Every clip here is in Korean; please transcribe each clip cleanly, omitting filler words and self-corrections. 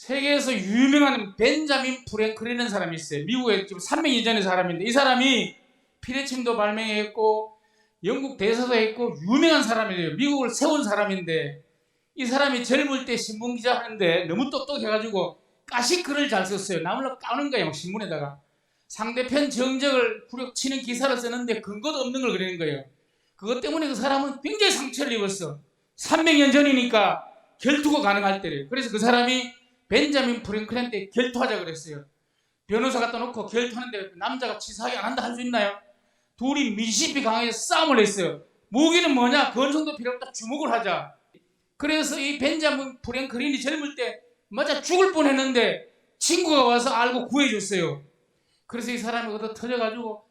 세계에서 유명한 벤자민 프랭클린이라는 사람이 있어요. 미국에 지금 300년 전의 사람인데 이 사람이 피레침도 발명했고 영국 대사도 했고 유명한 사람이에요. 미국을 세운 사람인데 이 사람이 젊을 때 신문기자 하는데 너무 똑똑해가지고 까시글을 잘 썼어요. 남을 까는 거예요. 막 신문에다가. 상대편 정적을 후려치는 기사를 쓰는데 근거도 없는 걸 그리는 거예요. 그것 때문에 그 사람은 굉장히 상처를 입었어. 300년 전이니까 결투가 가능할 때래요. 그래서 그 사람이 벤자민 프랭클린한테 결투하자 그랬어요. 변호사 갖다 놓고 결투하는데 남자가 치사하게 안 한다 할 수 있나요? 둘이 미시피 강에서 싸움을 했어요. 무기는 뭐냐? 권총도 필요 없다. 주먹을 하자. 그래서 이 벤자민 프랭클린이 젊을 때 맞아 죽을 뻔했는데 친구가 와서 알고 구해줬어요. 그래서 이 사람이 얻어 터져가지고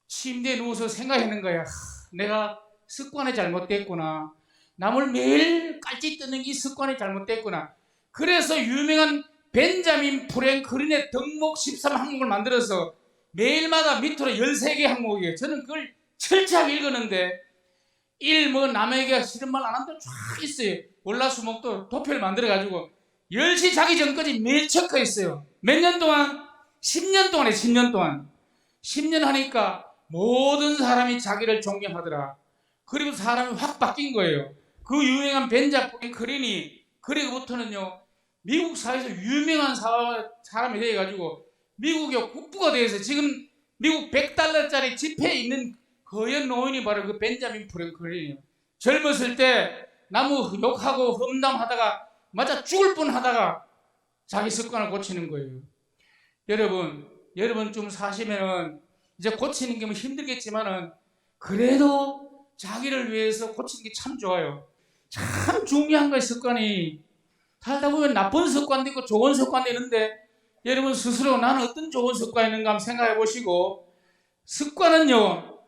침대에 누워서 생각하는 거야. 내가 습관이 잘못됐구나. 남을 매일 깔짓 뜯는 이 습관이 잘못됐구나. 그래서 유명한 벤자민 프랭클린의 덕목 13항목을 만들어서 매일마다 밑으로 13개 항목이에요. 저는 그걸 철저하게 읽었는데 1. 뭐 남에게 싫은 말 안 한다 쫙 있어요. 월화수목도 도표를 만들어가지고 10시 자기 전까지 매일 체크했어요. 몇 년 동안? 10년 동안에 10년 동안. 10년 하니까 모든 사람이 자기를 존경하더라. 그리고 사람이 확 바뀐 거예요. 그 유명한 벤자 프랭클린이 그리고부터는요 미국 사회에서 유명한 사람이 돼가지고 미국의 국부가 돼서 지금 미국 $100짜리 지폐에 있는 거연 노인이 바로 그 벤자민 프랭클린이에요. 젊었을 때 나무 욕하고 험담하다가 맞아 죽을 뻔하다가 자기 습관을 고치는 거예요. 여러분 좀 사시면은 이제 고치는 게 뭐 힘들겠지만은 그래도 자기를 위해서 고치는 게 참 좋아요. 참 중요한 거예요. 습관이 살다 보면 나쁜 습관도 있고 좋은 습관도 있는데 여러분 스스로 나는 어떤 좋은 습관이 있는가 한번 생각해 보시고 습관은요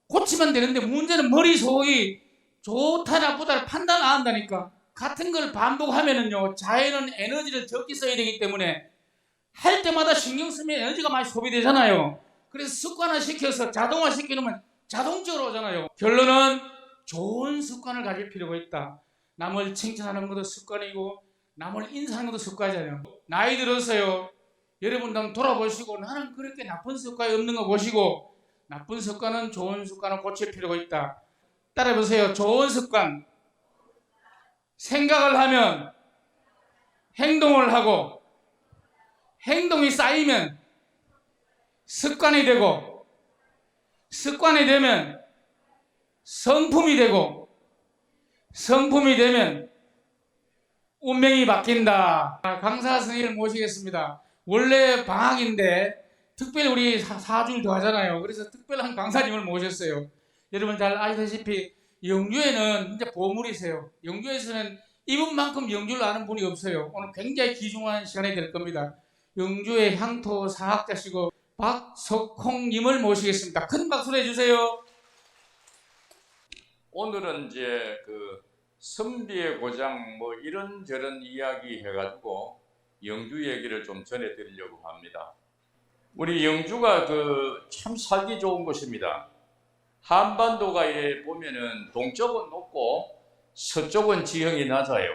고치면 되는데 문제는 머릿속이 좋다 나쁘다를 판단 안 한다니까. 같은 걸 반복하면은요 자연은 에너지를 적게 써야 되기 때문에 할 때마다 신경 쓰면 에너지가 많이 소비되잖아요. 그래서 습관화 시켜서 자동화 시켜놓으면 자동적으로 오잖아요. 결론은 좋은 습관을 가질 필요가 있다. 남을 칭찬하는 것도 습관이고 남을 인사하는 것도 습관이잖아요. 나이 들어서요 여러분도 한번 돌아보시고 나는 그렇게 나쁜 습관이 없는 거 보시고 나쁜 습관은 좋은 습관을 고칠 필요가 있다. 따라해보세요. 좋은 습관. 생각을 하면 행동을 하고 행동이 쌓이면 습관이 되고 습관이 되면 성품이 되고 성품이 되면 운명이 바뀐다. 강사 선생님을 모시겠습니다. 원래 방학인데 특별히 우리 4주일 더 하잖아요. 그래서 특별한 강사님을 모셨어요. 여러분 잘 아시다시피 영주에는 진짜 보물이세요. 영주에서는 이분만큼 영주를 아는 분이 없어요. 오늘 굉장히 귀중한 시간이 될 겁니다. 영주의 향토 사학자시고 박석홍님을 모시겠습니다. 큰 박수를 해주세요. 오늘은 이제 그 선비의 고장 뭐 이런저런 이야기 해가지고 영주 얘기를 좀 전해드리려고 합니다. 우리 영주가 그 참 살기 좋은 곳입니다. 한반도가 보면은 동쪽은 높고 서쪽은 지형이 낮아요.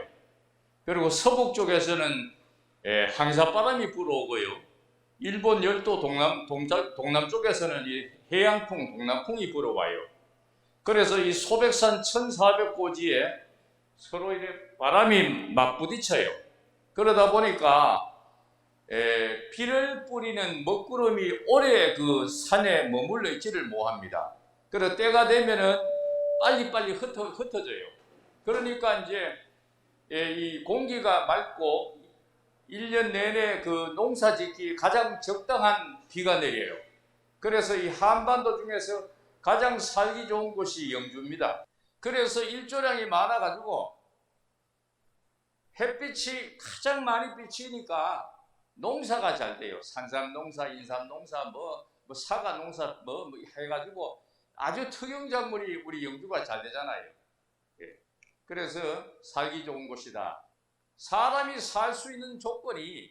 그리고 서북 쪽에서는 항사바람이 불어오고요. 일본 열도 동남 쪽에서는 이 해양풍, 동남풍이 불어와요. 그래서 이 소백산 1400고지에 서로 이렇게 바람이 맞부딪혀요. 그러다 보니까 비를 뿌리는 먹구름이 오래 그 산에 머물러 있지를 못합니다. 그래서 때가 되면은 빨리빨리 흩어져요. 그러니까 이제 이 공기가 맑고 1년 내내 그 농사 짓기 가장 적당한 비가 내려요. 그래서 이 한반도 중에서 가장 살기 좋은 곳이 영주입니다. 그래서 일조량이 많아가지고 햇빛이 가장 많이 비치니까 농사가 잘 돼요. 산삼농사, 인삼농사, 뭐 사과농사 뭐 해가지고 아주 특용작물이 우리 영주가 잘 되잖아요. 그래서 살기 좋은 곳이다. 사람이 살 수 있는 조건이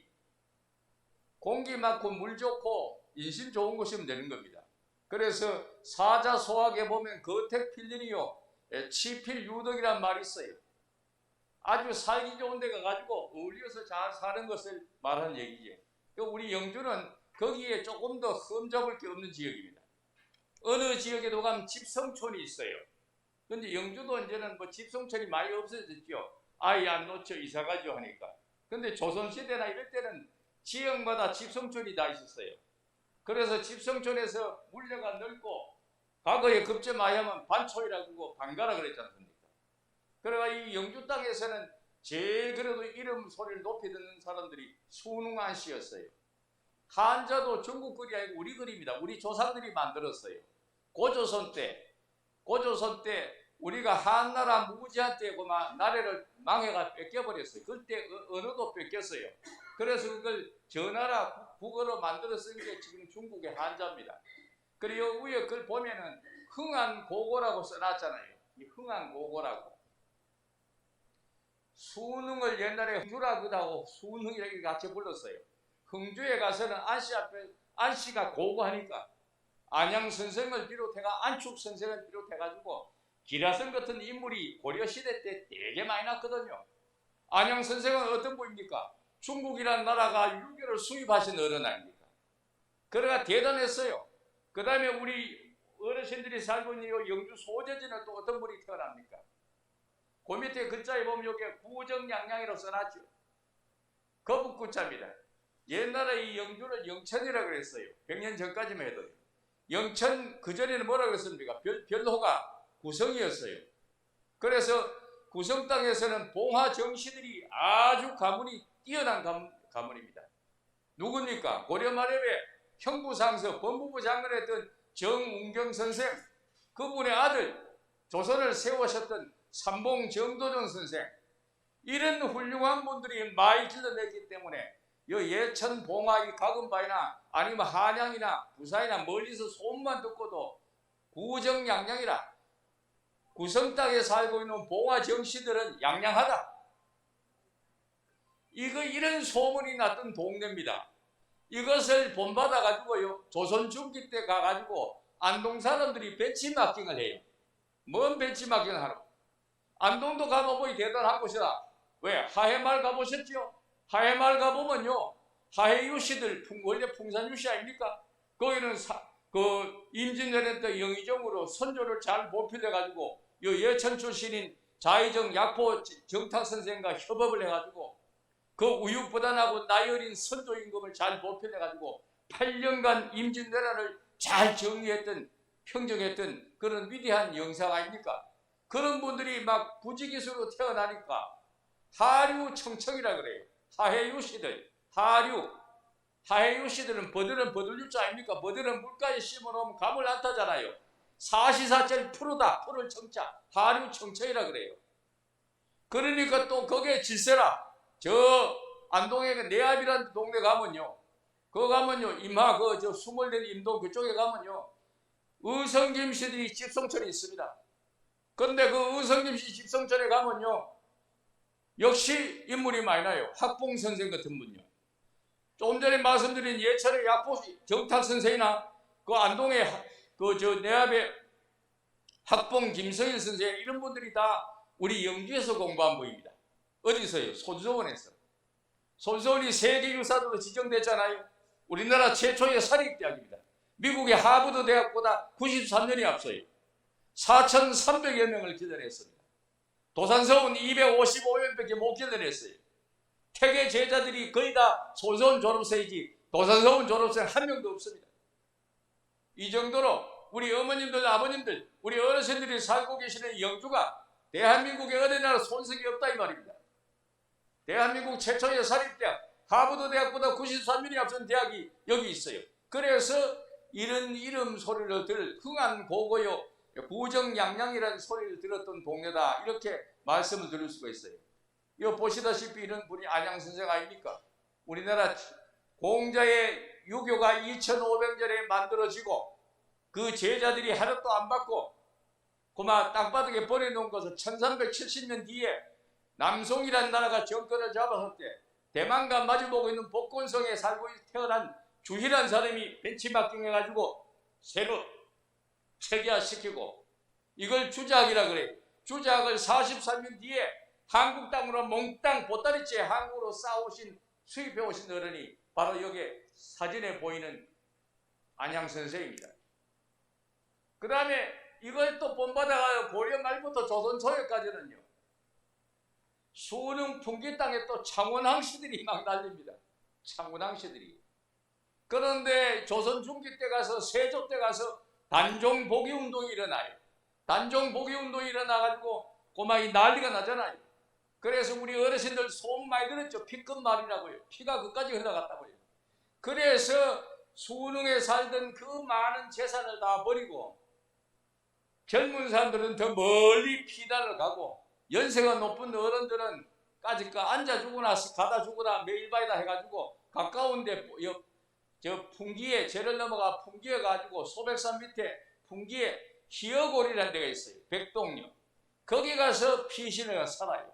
공기 많고 물 좋고 인심 좋은 곳이면 되는 겁니다. 그래서 사자소학에 보면 거택필리니요 치필유덕이란 말이 있어요. 아주 살기 좋은 데 가가지고 어울려서 잘 사는 것을 말하는 얘기죠. 우리 영주는 거기에 조금 더 흠잡을 게 없는 지역입니다. 어느 지역에도 가면 집성촌이 있어요. 근데 영주도 이제는 뭐 집성촌이 많이 없어졌죠. 아이 안 놓쳐 이사가죠 하니까. 근데 조선시대나 이럴 때는 지역마다 집성촌이 다 있었어요. 그래서 집성촌에서 물려가 넓고 과거에 급제 많이 하면 반초이라고 반가라 그랬지 않습니까? 그래가 이 영주 땅에서는 제일 그래도 이름 소리를 높이 듣는 사람들이 순웅한 씨였어요. 한자도 중국 글이 아니고 우리 글입니다. 우리 조상들이 만들었어요. 고조선 때 우리가 한나라 무지한 때 그만 나라를 망해가 뺏겨버렸어요. 그때 언어도 뺏겼어요. 그래서 그걸 전하라 국어로 만들어 쓴 게 지금 중국의 한자입니다. 그리고 위에 그걸 보면은 흥한고고라고 써놨잖아요. 이 흥한고고라고. 순흥을 옛날에 흥주라고 하고 순흥이라고 같이 불렀어요. 흥주에 가서는 안씨가 고고하니까 안양 선생을 비롯해가 안축 선생을 비롯해가지고 기라성 같은 인물이 고려시대 때 되게 많이 났거든요. 안양 선생은 어떤 분입니까? 중국이라는 나라가 유교를 수입하신 어른 아닙니까? 그래가 대단했어요. 그 다음에 우리 어르신들이 살고 있는 영주 소재지는 또 어떤 분이 태어납니까? 그 밑에 글자에 보면 여기에 구정양양이라고 써놨죠. 거북구자입니다. 옛날에 이 영주를 영천이라고 그랬어요. 100년 전까지만 해도. 영천 그전에는 뭐라고 그랬습니까? 별호가 구성이었어요. 그래서 구성 땅에서는 봉화 정씨들이 아주 가문이 뛰어난 가문입니다. 누굽니까? 고려 말에 형부상서 법무부 장관을 했던 정운경 선생, 그분의 아들 조선을 세우셨던 삼봉 정도전 선생, 이런 훌륭한 분들이 많이 길러냈기 때문에 예천 봉화 이 가금바이나 아니면 한양이나 부산이나 멀리서 소문만 듣고도 구정양양이라 구성 땅에 살고 있는 봉화 정씨들은 양양하다. 이런 소문이 났던 동네입니다. 이것을 본받아 가지고요, 조선 중기 때 가가지고 안동 사람들이 벤치마킹을 해요. 뭔 벤치마킹을 하노? 안동도 가면 뭐 대단한 곳이다. 왜? 하해마을 가보셨죠? 하해마을 가보면요, 하해유씨들 원래 풍산유씨 아닙니까? 거기는 임진왜란 때 영의정으로 선조를 잘 보필해 가지고 예천 출신인 자의정 약포 정탁 선생과 협업을 해가지고 그 우유부단하고 나이 어린 선조 임금을 잘 보필해 가지고 8년간 임진왜란을 잘 정리했던, 평정했던 그런 위대한 영상 아닙니까? 그런 분들이 막 부지기수로 태어나니까 하류청청이라 그래요. 하해유씨들, 하해유씨들은 버들은 버들유자 아닙니까? 버들은 물가에 심어놓으면 감을 안 타잖아요. 사시사철 풀다, 풀을 청자, 하류청청이라 그래요. 그러니까 또 거기에 질세라, 저 안동에 내압이라는 동네 가면요, 그거 가면요, 임하 저 수몰된 임동 그쪽에 가면요, 의성김씨들이 집성촌이 있습니다. 그런데 그 의성김씨 집성촌에 가면요, 역시 인물이 많이 나요. 학봉 선생 같은 분요. 조금 전에 말씀드린 예천의 약포 정탁 선생이나 그 안동의 내압의 학봉 김성일 선생, 이런 분들이 다 우리 영주에서 공부한 분입니다. 어디서요? 손소원에서. 손소원이 세계유산으로 지정됐잖아요. 우리나라 최초의 사립대학입니다. 미국의 하버드 대학보다 93년이 앞서요. 4,300여 명을 기다렸습니다. 도산서원 255명밖에 못 기다렸어요. 태계 제자들이 거의 다 손소원 졸업생이지 도산서원 졸업생 한 명도 없습니다. 이 정도로 우리 어머님들, 아버님들, 우리 어르신들이 살고 계시는 영주가 대한민국에 어느 나라 손색이 없다 이 말입니다. 대한민국 최초의 사립대학, 하버드 대학보다 93년이 앞선 대학이 여기 있어요. 그래서 이런 이름 소리를 흥한고고요, 구정양양이라는 소리를 들었던 동네다, 이렇게 말씀을 드릴 수가 있어요. 이거 보시다시피 이런 분이 안양 선생 아닙니까? 우리나라 공자의 유교가 2500년에 만들어지고 그 제자들이 하나도 안 받고 그만 땅바닥에 버려놓은 것을 1370년 뒤에 남송이라는 나라가 정권을 잡았을 때 대만과 마주보고 있는 복건성에 살고 태어난 주희라는 사람이 벤치마킹 해가지고 새로 체계화시키고 이걸 주작이라 그래요. 주작을 43년 뒤에 한국 땅으로 몽땅 보따리째 한국으로 싸우신 수입해 오신 어른이 바로 여기 사진에 보이는 안양 선생입니다. 그 다음에 이걸 또 본받아가 고려 말부터 조선 초기까지는요, 수능 풍기 땅에 또 창원항 시들이 막 날립니다. 창원항 시들이. 그런데 조선 중기 때 가서 세조 때 가서 단종 복위 운동이 일어나요. 단종 복위 운동이 일어나가지고 꼬마이 난리가 나잖아요. 그래서 우리 어르신들 소문 많이 들었죠. 피끝말이라고요. 피가 그까지 흘러갔다고요. 그래서 수능에 살던 그 많은 재산을 다 버리고 젊은 사람들은 더 멀리 피난을 가고 연세가 높은 어른들은 까짓까 앉아 죽거나 가다 죽거나 매일 바이다 해가지고 가까운데 저 풍기에 제를 넘어가 풍기에 가지고 소백산 밑에 풍기에 희어골이라는 데가 있어요. 백동요. 거기 가서 피신을 살아요.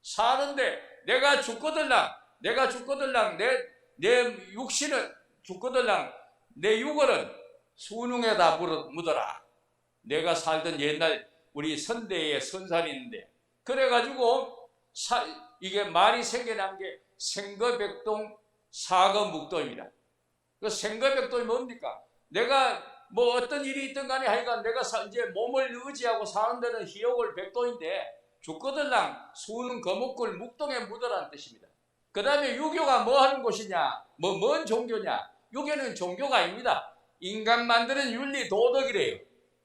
사는데 내가 죽거들랑 내 육신은 죽거들랑 내 육을은 수능에다 묻어라. 내가 살던 옛날 우리 선대의 선산이 있는데 그래가지고 이게 말이 생겨난 게 생거백동 사거묵도입니다. 그 생거백동이 뭡니까? 내가 뭐 어떤 일이 있든 간에 하여간 내가 이제 몸을 의지하고 사는 데는 희옥을 백동인데 죽거들랑 수는 거목골 묵동에 묻어라는 뜻입니다. 그 다음에 유교가 뭐 하는 곳이냐? 뭔 종교냐? 유교는 종교가 아닙니다. 인간 만드는 윤리 도덕이래요.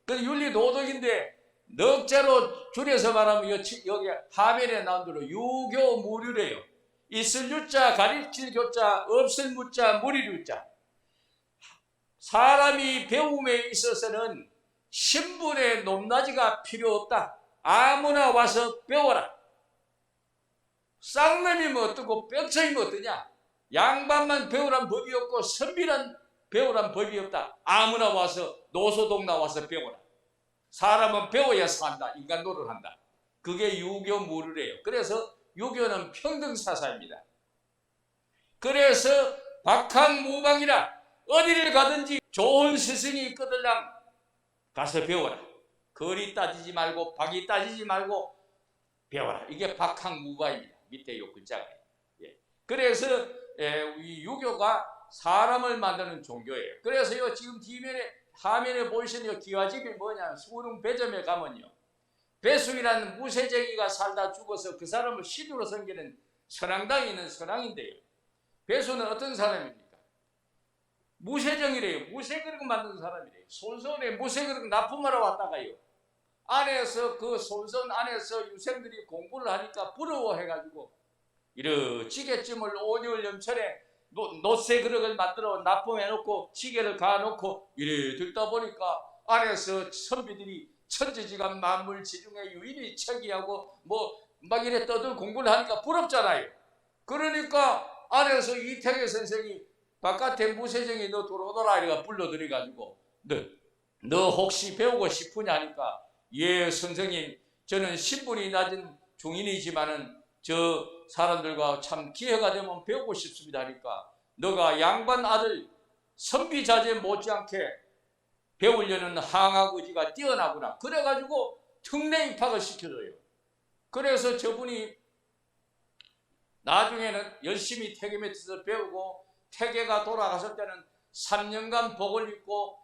그 윤리 도덕인데 넉자로 줄여서 말하면 여기 화면에 나온 대로 유교 무류래요. 있을 유자, 가르칠 교자, 없을 무자, 무리류자. 사람이 배움에 있어서는 신분의 높낮이가 필요 없다. 아무나 와서 배워라. 쌍놈이면 어떻고 뼈처이면 어떠냐. 양반만 배우란 법이 없고 선비란 배우란 법이 없다. 아무나 와서 노소동 나와서 배워라. 사람은 배워야 산다. 인간 노릇을 한다. 그게 유교 무르래요. 그래서 유교는 평등사사입니다. 그래서 박학무방이라 어디를 가든지 좋은 스승이 있거들랑 가서 배워라. 거리 따지지 말고 박이 따지지 말고 배워라. 이게 박학무방입니다. 밑에 요 글자가. 예. 그래서 이 유교가 사람을 만드는 종교예요. 그래서 지금 화면에 보이시는 기와집이 뭐냐? 수능 배점에 가면요. 배숙이라는 무쇠쟁이가 살다 죽어서 그 사람을 시두로 섬기는 선앙당에 있는 선앙인데요. 배수는 어떤 사람입니까? 무쇠정이래요. 무쇠그릇 만드는 사람이래요. 손선에 무쇠그릇 납품하러 왔다가요. 안에서 그 손선 안에서 유생들이 공부를 하니까 부러워해가지고 이런 찌개찜을 5년 연철에 노쇠 그릇을 만들어 납품해놓고 찌개를 가놓고 이래 듣다 보니까 안에서 선비들이 천지지간 만물 지중에 유일이 체기하고 막 이래 떠들 공부를 하니까 부럽잖아요. 그러니까 안에서 이태계 선생이 바깥에 무쇠정이 너 들어오더라 이래가 불러들여가지고 너 혹시 배우고 싶으냐 하니까 예 선생님 저는 신분이 낮은 중인이지만은 저 사람들과 참 기회가 되면 배우고 싶습니다 하니까 너가 양반 아들 선비자제 못지않게 배우려는 항학 의지가 뛰어나구나. 그래가지고 특례 입학을 시켜줘요. 그래서 저분이 나중에는 열심히 태계 밑에서 배우고 태계가 돌아갔을 때는 3년간 복을 입고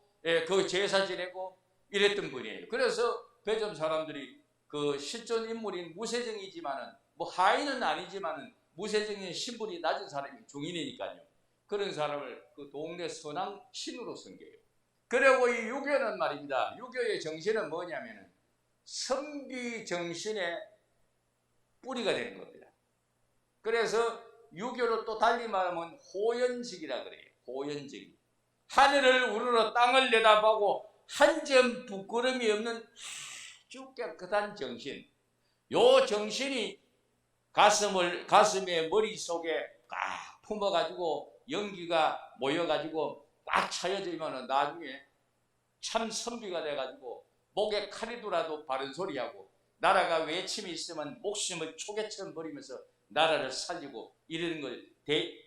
그 제사 지내고 이랬던 분이에요. 그래서 배점 사람들이 그 실존 인물인 무쇠정이지만은 하인은 아니지만은 무쇠정인 신분이 낮은 사람이 중인이니까요. 그런 사람을 그 동네 선왕 신으로 섬겨요. 그리고 이 유교는 말입니다. 유교의 정신은 뭐냐면은 선비 정신의 뿌리가 되는 겁니다. 그래서 유교를 또 달리 말하면 호연직이라 그래요. 호연직. 하늘을 우러러 땅을 내다보고 한 점 부끄럼이 없는 아주 깨끗한 정신. 요 정신이 가슴에 머릿속에 꽉 품어가지고 연기가 모여가지고 꽉 차여지면 나중에 참 선비가 돼가지고 목에 칼이더라도 바른 소리하고 나라가 외침이 있으면 목숨을 초계처럼 버리면서 나라를 살리고 이러는 걸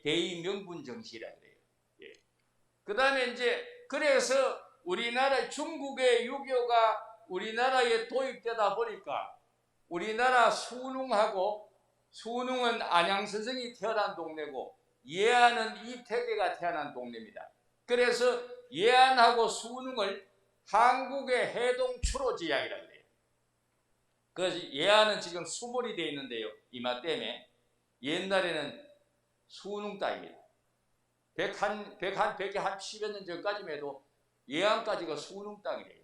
대의명분 정신이라 그래요. 예. 그 다음에 이제 그래서 우리나라 중국의 유교가 우리나라에 도입되다 보니까 우리나라 수능은 안양선생이 태어난 동네고 예안은 이태계가 태어난 동네입니다. 그래서 예안하고 수능을 한국의 해동추로지향이라고 해요. 그래서 예안은 지금 수몰이 되어 있는데요. 이마 때문에 옛날에는 수능 땅입니다. 110여 년 전까지만 해도 예안까지가 수능 땅이래요.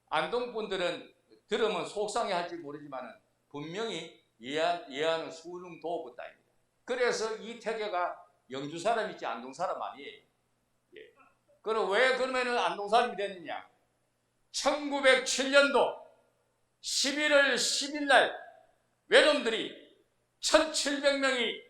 안동 분들은 들으면 속상해 할지 모르지만 분명히 예안은 수능 도읍 땅입니다. 그래서 이태계가 영주 사람이지 안동 사람 아니에요. 예. 그럼 왜 그러면은 안동 사람이 됐느냐? 1907년도 11월 10일 날 외놈들이 1700명이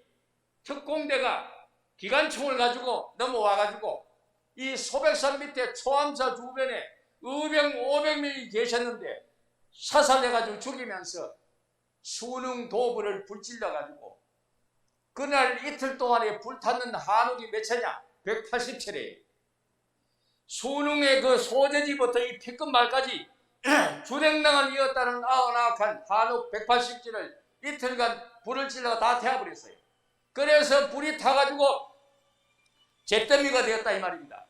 특공대가 기관총을 가지고 넘어와가지고 이 소백산 밑에 초암사 주변에 의병 500명이 계셨는데 사살해가지고 죽이면서 수능 도읍을 불질러가지고 그날 이틀 동안에 불탔는 한옥이 몇 채냐? 187회예요. 수능의 그 소재지부터 이 피끝말까지 주랭랑을 이었다는 아흔아흔한 한옥 180지를 이틀간 불을 질러 다 태워버렸어요. 그래서 불이 타가지고 잿더미가 되었다 이 말입니다.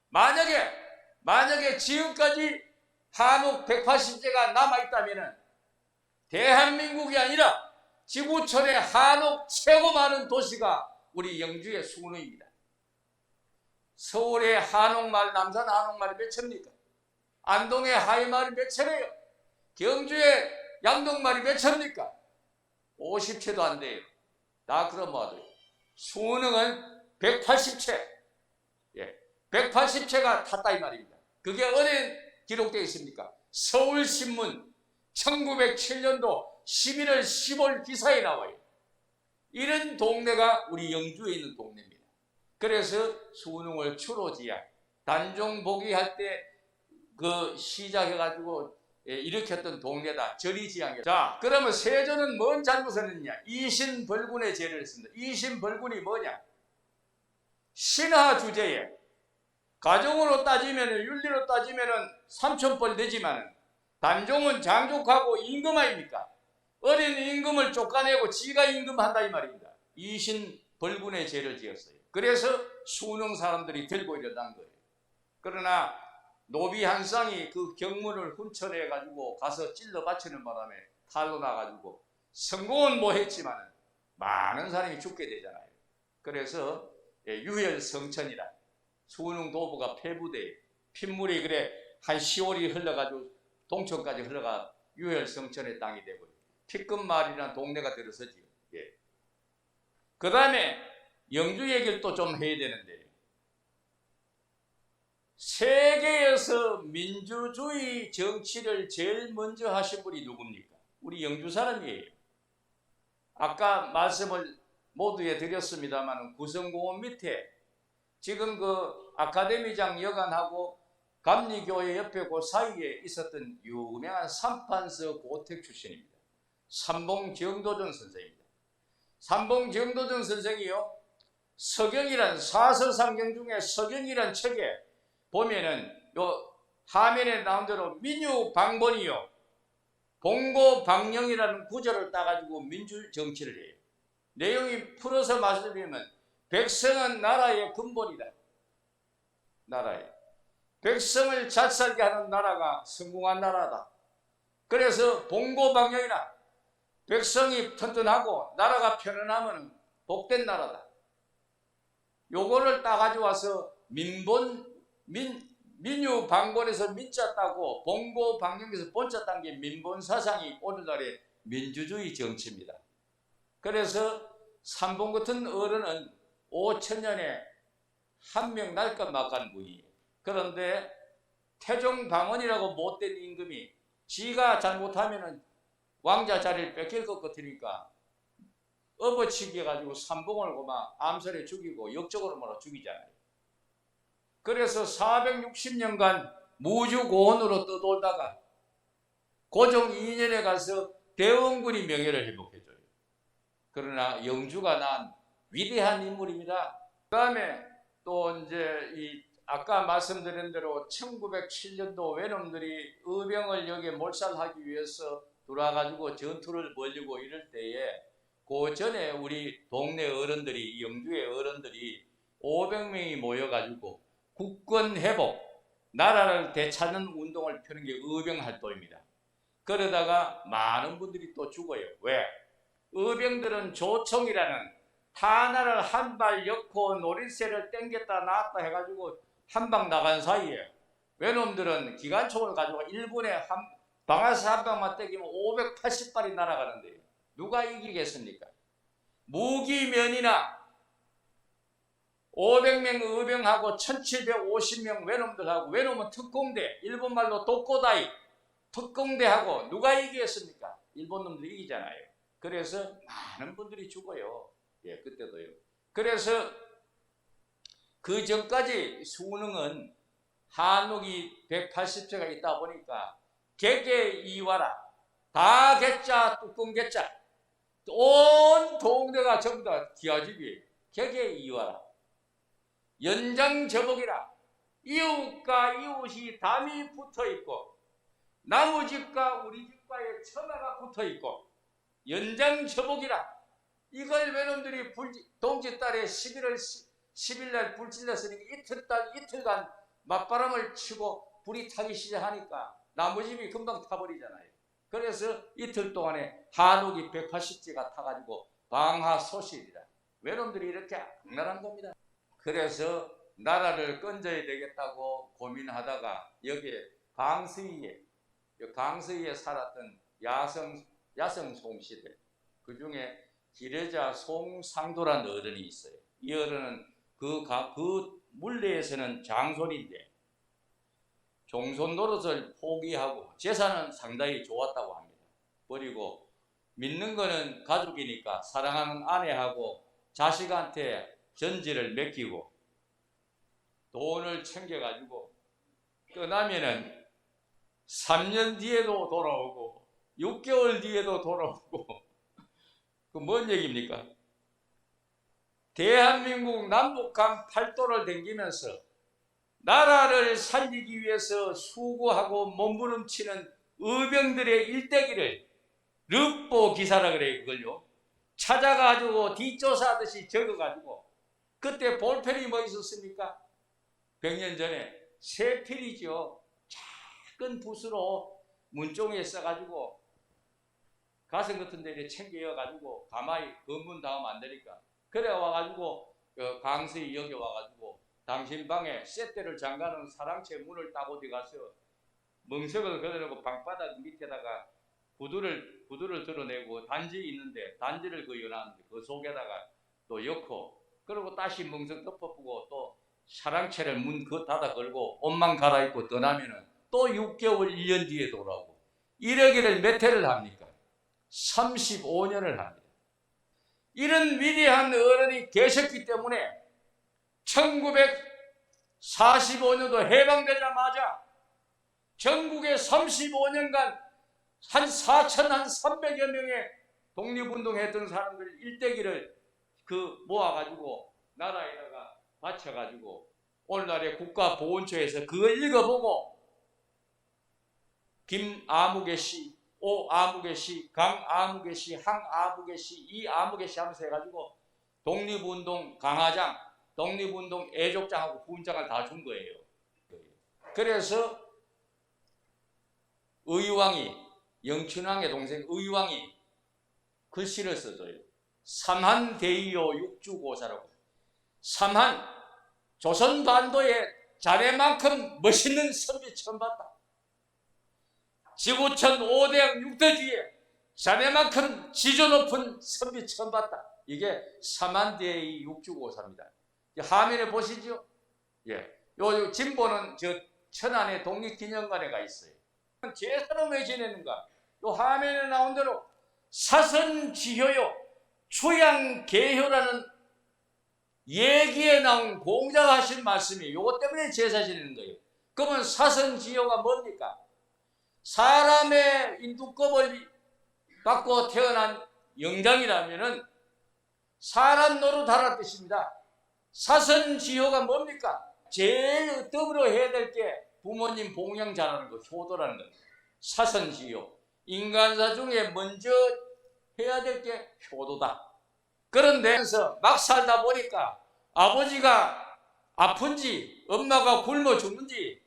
만약에 지금까지 한옥 180제가 남아있다면 대한민국이 아니라 지구촌에 한옥 최고 많은 도시가 우리 영주의 수능입니다. 서울의 한옥마을, 남산 한옥마을이 몇 채입니까? 안동의 하이마을이 몇 채래요? 경주의 양동마을이 몇 채입니까? 50채도 안 돼요. 다 그런 모아도요. 수능은 180채. 예, 180채가 탔다 이 말입니다. 그게 어디에 기록되어 있습니까? 서울신문 1907년도 11월 10월 기사에 나와요. 이런 동네가 우리 영주에 있는 동네입니다. 그래서 수능을 추로지향, 단종 복위할 때 그 시작해가지고 일으켰던 동네다. 절이지향이다. 자, 그러면 세조는 뭔 잘못을 했느냐? 이신벌군의 죄를 했습니다. 이신벌군이 뭐냐? 신하 주제에 가정으로 따지면 윤리로 따지면 삼천벌 되지만 단종은 장족하고 임금 아닙니까? 어린 임금을 쫓아내고 지가 임금한다 이 말입니다. 이신벌군의 죄를 지었어요. 그래서 수능 사람들이 들고 일어난 거예요. 그러나 노비 한 쌍이 그 경문을 훔쳐내가지고 가서 찔러 바치는 바람에 탈로 나가지고 성공은 뭐 했지만 많은 사람이 죽게 되잖아요. 그래서 유혈성천이라 수능 도부가 폐부돼 핏물이 그래 한 10월이 흘러가지고 동천까지 흘러가 유혈성천의 땅이 되고 피끝마을이라는 동네가 들어서지요. 예. 그 다음에 영주 얘기를 또 좀 해야 되는데 세계에서 민주주의 정치를 제일 먼저 하신 분이 누굽니까? 우리 영주 사람이에요. 아까 말씀을 모두에 드렸습니다만 구성공원 밑에 지금 그 아카데미장 여관하고 감리교회 옆에 그 사이에 있었던 유명한 삼판서 고택 출신입니다. 삼봉정도전 선생입니다. 삼봉정도전 선생이요. 서경이란 사서상경 중에 서경이란 책에 보면은 요 화면에 나온 대로 민유방본이요. 봉고방령이라는 구절을 따가지고 민주정치를 해요. 내용이 풀어서 말씀드리면 백성은 나라의 근본이다. 나라에. 백성을 잘 살게 하는 나라가 성공한 나라다. 그래서 봉고방령이나 백성이 튼튼하고 나라가 편안하면 복된 나라다. 요거를 따가지고 와서 민유방본에서 민자 따고 봉고방령에서 본자 딴 게 민본사상이 오늘날의 민주주의 정치입니다. 그래서 삼봉 같은 어른은 5천년에 한 명 날까 말까한 분이에요. 그런데 태종방언이라고 못된 임금이 지가 잘못하면 왕자 자리를 뺏길 것 같으니까 업어치기 해가지고 삼봉을 고막 암살해 죽이고 역적으로 몰아 죽이잖아요. 그래서 460년간 무주고원으로 떠돌다가 고종 2년에 가서 대원군이 명예를 회복해줘요. 그러나 영주가 난 위대한 인물입니다. 그 다음에 또 이제 이 아까 말씀드린 대로 1907년도 외놈들이 의병을 여기에 몰살하기 위해서 들어와가지고 전투를 벌이고 이럴 때에 그 전에 우리 동네 어른들이, 영주의 어른들이 500명이 모여가지고 국권 회복, 나라를 되찾는 운동을 펴는 게 의병활동입니다. 그러다가 많은 분들이 또 죽어요. 왜? 의병들은 조총이라는 탄화를 한 발 엮고 노린쇠를 땡겼다 놨다 해가지고 한 방 나간 사이에 외놈들은 기관총을 가지고 1분에 방아쇠 한 방만 땡기면 580발이 날아가는데요. 누가 이기겠습니까? 무기면이나 500명 의병하고 1750명 외놈들하고, 외놈은 특공대, 일본말로 독고다이, 특공대하고 누가 이기겠습니까? 일본 놈들이 이기잖아요. 그래서 많은 분들이 죽어요. 예, 그때도요. 그래서 그 전까지 수능은 한옥이 180세가 있다 보니까 개개 이와라, 다 개자, 뚜껑 개자, 온 동네가 전부 다 기아집이에요. 개개 이와라, 연장저복이라, 이웃과 이웃이 담이 붙어있고 나무 집과 우리 집과의 처마가 붙어있고 연장저복이라, 이걸 외놈들이 동짓달에 11월 10일 날 불 질렀으니 이틀간 맞바람을 치고 불이 타기 시작하니까 나무집이 금방 타버리잖아요. 그래서 이틀 동안에 한옥이 180지가 타가지고 방화소실이라, 외놈들이 이렇게 악랄한 겁니다. 그래서 나라를 건져야 되겠다고 고민하다가 여기에 강서위에 살았던 야성 송시들, 그 중에 기레자 송상도란 어른이 있어요. 이 어른은 그 물레에서는 장손인데 종손 노릇을 포기하고 재산은 상당히 좋았다고 합니다. 그리고 믿는 거는 가족이니까 사랑하는 아내하고 자식한테 전지를 맡기고 돈을 챙겨가지고 떠나면은 3년 뒤에도 돌아오고 6개월 뒤에도 돌아오고 그 뭔 얘기입니까? 대한민국 남북한 팔도를 댕기면서 나라를 살리기 위해서 수고하고 몸부림치는 의병들의 일대기를 르포 기사라 그래요. 그걸요 찾아가지고 뒷조사하듯이 적어가지고, 그때 볼펜이 뭐 있었습니까? 100년 전에 세필이죠. 작은 붓으로 문종에 써가지고 가슴 같은 데 챙겨가지고 가마에 검문 다음 안 되니까, 그래 와가지고 강서희 여기 와가지고 당신 방에 쇳대를 잠가는 사랑채 문을 따고 들어가서 멍석을 걸어놓고 방바닥 밑에다가 구두를 드러내고 단지 있는데 단지를 그어놨는데 그 속에다가 또 엮고, 그리고 다시 멍석 덮어보고 또 사랑채를 문 닫아 걸고 옷만 갈아입고 떠나면은 또 6개월 1년 뒤에 돌아오고, 이러기를 몇 해를 합니까? 35년을 합니다. 이런 위대한 어른이 계셨기 때문에 1945년도 해방되자마자 전국에 35년간 한 4,300여 명의 독립운동했던 사람들 일대기를 모아가지고 나라에다가 바쳐가지고 오늘날의 국가보훈처에서 그걸 읽어보고 김아무개 씨, 오아무개 씨, 강아무개 씨, 항아무개 씨, 이아무개 씨 하면서 해가지고 독립운동 강화장, 독립운동 애족장하고 훈장을 다 준 거예요. 그래서 의왕이, 영춘왕의 동생 의왕이 글씨를 써줘요. 삼한대의요 육주고사라고. 삼한, 조선반도에 자네만큼 멋있는 선비 처음 봤다. 지구촌 5대양 6대주에 자네만큼 지조 높은 선비 처음 봤다. 이게 삼한대의 육주고사입니다. 화면에 보시죠. 예, 요 진보는 저 천안에 독립기념관에가 있어요. 제사는 왜 지내는가? 요 화면에 나온 대로 사선지효요 추양개효라는 얘기에 나온 공자가 하신 말씀이 요것 때문에 제사 지내는 거예요. 그러면 사선지효가 뭡니까? 사람의 인두껍을 받고 태어난 영장이라면은 사람 노릇하라는 뜻입니다. 사선지효가 뭡니까? 제일 더불어 해야 될 게 부모님 봉양 잘하는 거, 효도라는 거. 사선지효. 인간사 중에 먼저 해야 될 게 효도다. 그런데 막 살다 보니까 아버지가 아픈지 엄마가 굶어 죽는지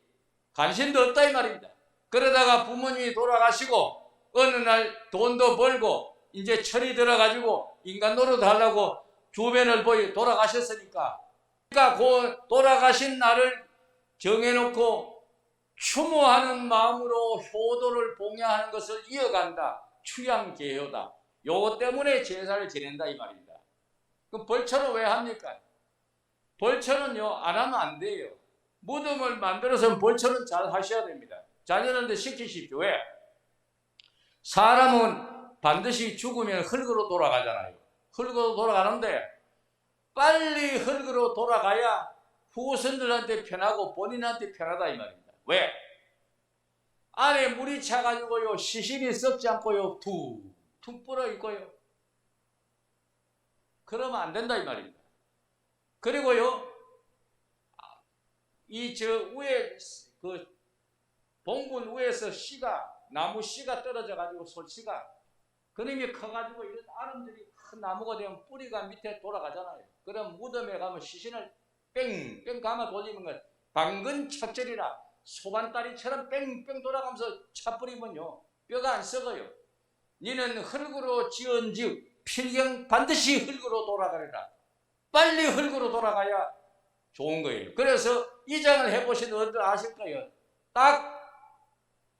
관심도 없다 이 말입니다. 그러다가 부모님이 돌아가시고 어느 날 돈도 벌고 이제 철이 들어가지고 인간 노릇하려고 주변을 보이 돌아가셨으니까, 그러니까 그 돌아가신 날을 정해놓고 추모하는 마음으로 효도를 봉양하는 것을 이어간다. 추양제효다. 요거 때문에 제사를 지낸다 이 말입니다. 그럼 벌초는 왜 합니까? 벌초는요 안 하면 안 돼요. 무덤을 만들어서 벌초는 잘 하셔야 됩니다. 자녀들한테 시키십시오. 왜? 사람은 반드시 죽으면 흙으로 돌아가잖아요. 흙으로 돌아가는데 빨리 흙으로 돌아가야 후손들한테 편하고 본인한테 편하다 이 말입니다. 왜? 안에 물이 차가지고요 시신이 썩지 않고요 퉁 불어 있고요. 그러면 안 된다 이 말입니다. 그리고요 이 저 위에 그 봉분 위에서 씨가 나무 씨가 떨어져 가지고 솔씨가 그놈이 커가지고 이런 아름들이 큰 나무가 되면 뿌리가 밑에 돌아가잖아요. 그럼 무덤에 가면 시신을 뺑뺑 감아 돌리는 건 방근 착절이라 소반다리처럼 뺑뺑 돌아가면서 차뿌리면요 뼈가 안 썩어요. 니는 흙으로 지은즉 필경 반드시 흙으로 돌아가리라. 빨리 흙으로 돌아가야 좋은 거예요. 그래서 이장을 해보신 어른들 아실 거예요. 딱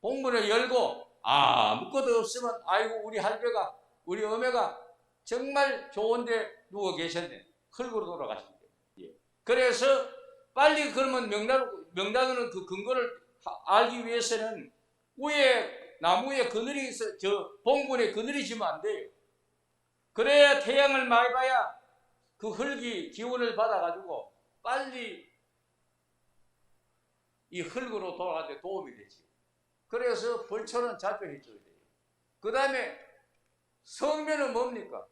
봉문을 열고 아무것도 없으면 아이고 우리 할배가 우리 어머가 정말 좋은데 누워 계셨네. 흙으로 돌아가신대. 예. 그래서 빨리 그러면 명당은 그 근거를 알기 위해서는 위에 나무에 그늘이 있어 저 봉분에 그늘이 지면 안 돼요. 그래야 태양을 많이 봐야 그 흙이 기운을 받아가지고 빨리 이 흙으로 돌아갈 때 도움이 되지. 그래서 벌초는 자주 해줘야 돼요. 그 다음에 성묘는 뭡니까?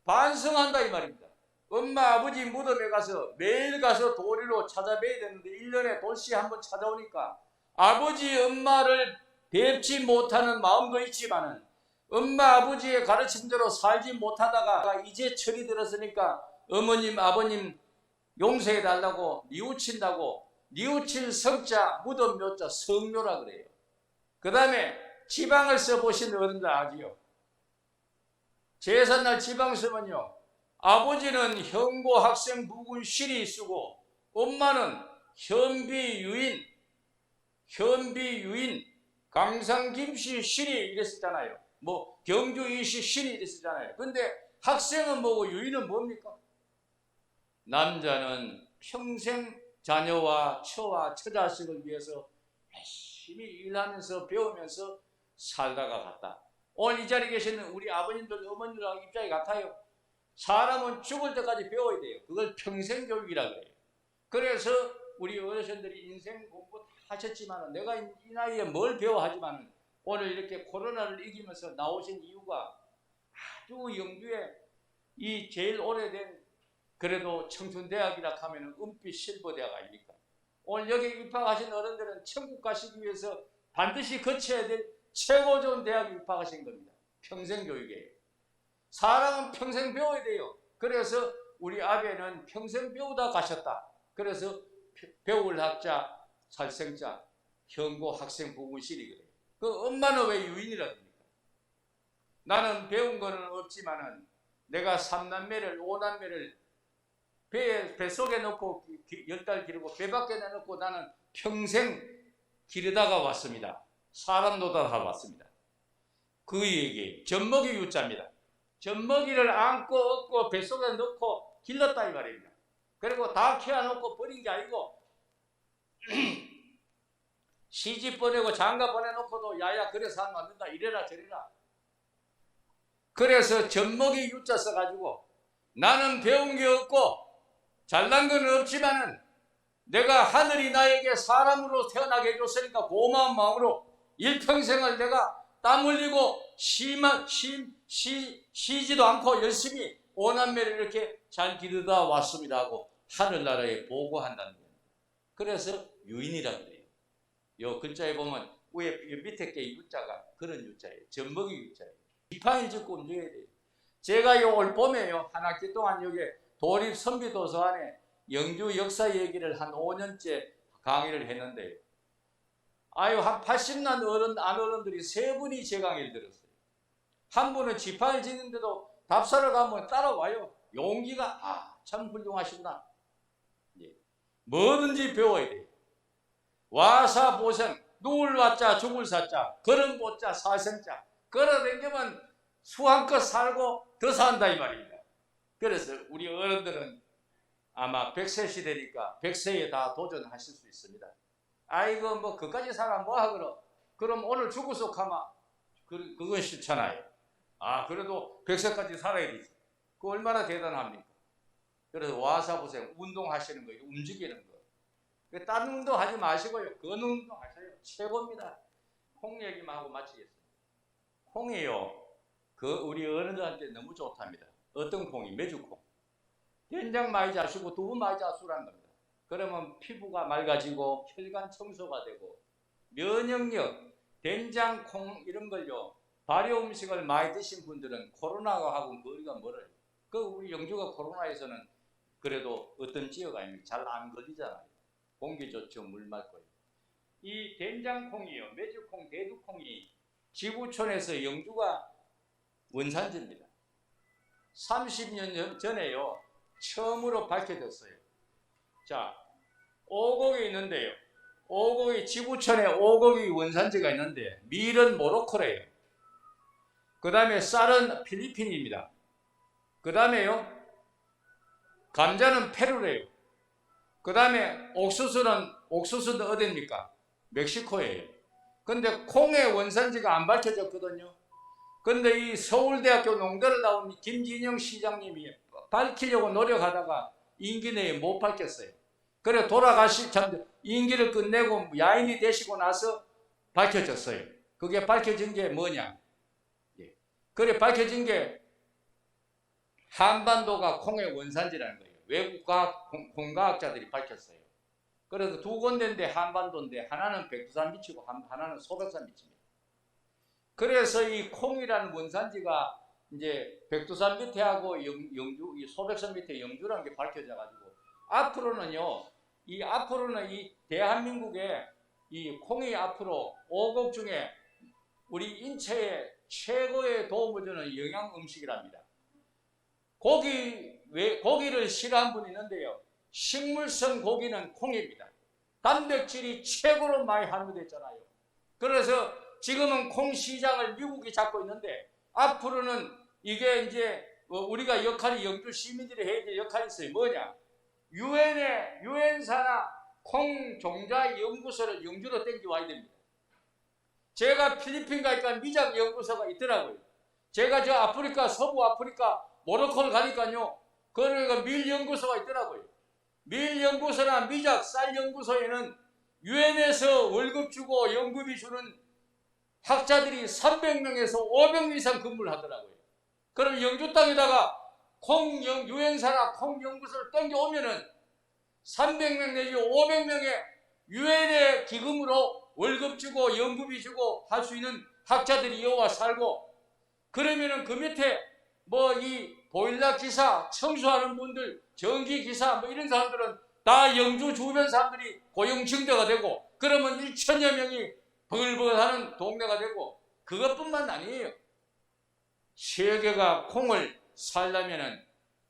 반성한다 이 말입니다. 엄마 아버지 무덤에 가서 매일 가서 도리로 찾아뵈야 되는데 1년에 돌씨 한번 찾아오니까 아버지 엄마를 뵙지 못하는 마음도 있지만은 엄마 아버지의 가르침대로 살지 못하다가 이제 철이 들었으니까 어머님 아버님 용서해 달라고 뉘우친다고 뉘우칠 성자 무덤 묘자 성묘라 그래요. 그 다음에 지방을 써보신 어른들 아지요. 제삿날 지방 쓰면요 아버지는 현고 학생 부군 실이 쓰고 엄마는 현비유인 강상김씨 실이 이랬었잖아요. 뭐 경주이시 실이 이랬었잖아요. 근데 학생은 뭐고 유인은 뭡니까? 남자는 평생 자녀와 처와 처자식을 위해서 열심히 일하면서 배우면서 살다가 갔다. 오늘 이 자리에 계시는 우리 아버님들 어머님들하고 입장이 같아요. 사람은 죽을 때까지 배워야 돼요. 그걸 평생교육이라 그래요. 그래서 우리 어르신들이 인생 공부 다 하셨지만 내가 이 나이에 뭘 배워하지만 오늘 이렇게 코로나를 이기면서 나오신 이유가 아주 영주에 이 제일 오래된 그래도 청춘대학이라 하면 은빛 실버대학 아닙니까? 오늘 여기 입학하신 어른들은 천국 가시기 위해서 반드시 거쳐야 될 최고 좋은 대학에 입학하신 겁니다. 평생교육이에요. 사람은 평생 배워야 돼요. 그래서 우리 아베는 평생 배우다 가셨다. 그래서 배울 학자, 살생자, 현고 학생 부군실이 그래요. 그 엄마는 왜 유인이라 합니까? 나는 배운 거는 없지만은 내가 3남매를 5남매를 뱃속에 넣고 10달 기르고 배 밖에 내놓고 나는 평생 기르다가 왔습니다. 사람 노릇하다 왔습니다. 그 얘기 젖먹이 유자입니다. 젖먹이를 안고 업고 뱃속에 넣고 길렀다 이 말입니다. 그리고 다 키워놓고 버린 게 아니고 시집 보내고 장가 보내놓고도 야야 그래서 하면 안 된다 이래라 저래라. 그래서 젖먹이 유자 써가지고 나는 배운 게 없고 잘난 건 없지만은 내가 하늘이 나에게 사람으로 태어나게 해줬으니까 고마운 마음으로 일평생을 내가 땀 흘리고 쉬지도 않고 열심히 5남매를 이렇게 잘 기르다 왔습니다 하고 하늘나라에 보고한다는 거예요. 그래서 유인이라고 그래요. 요 글자에 보면 위에 밑에 게 U자가 그런 U자예요. 젖먹이 U자예요. 지팡이 짚고 움직여야 돼요. 제가 올 봄에요. 한 학기 동안 여기 도립 선비도서관에 영주 역사 얘기를 한 5년째 강의를 했는데요. 아유, 한 80난 어른들이 3분이 제 강의를 들었어요. 한 분은 지팡이 짚는데도 답사를 가면 따라와요. 용기가 참 훌륭하시구나. 예. 뭐든지 배워야 돼요. 와사 보생, 누울 와자 죽을 사자, 걸음 보자 사생자. 걸어다니면 수한껏 살고 더 산다 이 말입니다. 그래서 우리 어른들은 아마 100세 시대니까 100세에 다 도전하실 수 있습니다. 아이고 뭐 그까지 살아 뭐 하거라. 그럼 오늘 죽어서 가마 그건 싫잖아요. 그래도 100세까지 살아야 되지. 그 얼마나 대단합니까? 그래서 와사보세요. 운동하시는 거예요. 움직이는 거. 다른 운동 하지 마시고요. 그 운동 하세요. 최고입니다. 콩 얘기만 하고 마치겠습니다. 콩이요. 우리 어른들한테 너무 좋답니다. 어떤 콩이? 메주콩. 된장 많이 자시고 두부 많이 자수라는 겁니다. 그러면 피부가 맑아지고 혈관 청소가 되고 면역력, 된장콩 이런 걸요. 발효 음식을 많이 드신 분들은 코로나하고 거리가 멀어요. 우리 영주가 코로나에서는 그래도 어떤 지역 아닙니까? 잘 안 걸리잖아요. 공기 좋죠, 물 맑고요. 이 된장콩이요, 메주콩, 대두콩이 지구촌에서 영주가 원산지입니다. 30년 전에요, 처음으로 밝혀졌어요. 자, 오곡이 있는데요. 지구촌에 오곡이 원산지가 있는데 밀은 모로코래요. 그 다음에 쌀은 필리핀입니다. 그 다음에요, 감자는 페루래요. 그 다음에 옥수수는 어디입니까? 멕시코예요. 근데 콩의 원산지가 안 밝혀졌거든요. 근데 이 서울대학교 농대를 나온 김진영 시장님이 밝히려고 노력하다가 임기 내에 못 밝혔어요. 그래 임기를 끝내고 야인이 되시고 나서 밝혀졌어요. 그게 밝혀진 게 뭐냐? 그래 밝혀진 게 한반도가 콩의 원산지라는 거예요. 외국 콩과학자들이 밝혔어요. 그래서 두 군데인데 한반도인데 하나는 백두산 밑이고 하나는 소백산 밑입니다. 그래서 이 콩이라는 원산지가 이제 백두산 밑에 하고 영주, 이 소백산 밑에 영주라는 게 밝혀져 가지고 앞으로는 이 대한민국에 이 콩이 앞으로 오곡 중에 우리 인체에 최고의 도움을 주는 영양 음식이랍니다. 고기를 싫어하는 분이 있는데요. 식물성 고기는 콩입니다. 단백질이 최고로 많이 함유됐잖아요. 그래서 지금은 콩 시장을 미국이 잡고 있는데 앞으로는 이게 이제 우리가 영주 시민들이 해야 될 역할이 있어요. 뭐냐? 유엔사나 콩 종자 연구소를 영주로 땡겨와야 됩니다. 제가 필리핀 가니까 미작 연구소가 있더라고요. 제가 저 아프리카, 서부 아프리카, 모로코를 가니까요. 그러니까 밀 연구소가 있더라고요. 밀 연구소나 미작 쌀 연구소에는 유엔에서 월급 주고 연구비 주는 학자들이 300명에서 500명 이상 근무를 하더라고요. 그럼 영주 땅에다가 유엔사나 콩 연구소를 땡겨오면은 300명 내지 500명의 유엔의 기금으로 월급 주고 연구비 주고 할 수 있는 학자들이 여와 살고, 그러면은 그 밑에 이 보일러 기사, 청소하는 분들, 전기 기사 이런 사람들은 다 영주 주변 사람들이 고용 증대가 되고, 그러면 1,000여 명이 버글버글하는 동네가 되고, 그것뿐만 아니에요. 세계가 콩을 살려면은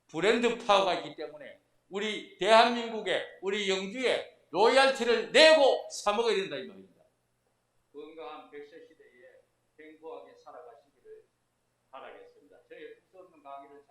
브랜드 파워가 있기 때문에 우리 대한민국에, 우리 영주에 로열티를 내고 사 먹어야 된다 이 말입니다. 건강한 100세 시대에 행복하게 살아가시기를 바라겠습니다. 저희 뜻없는 강의를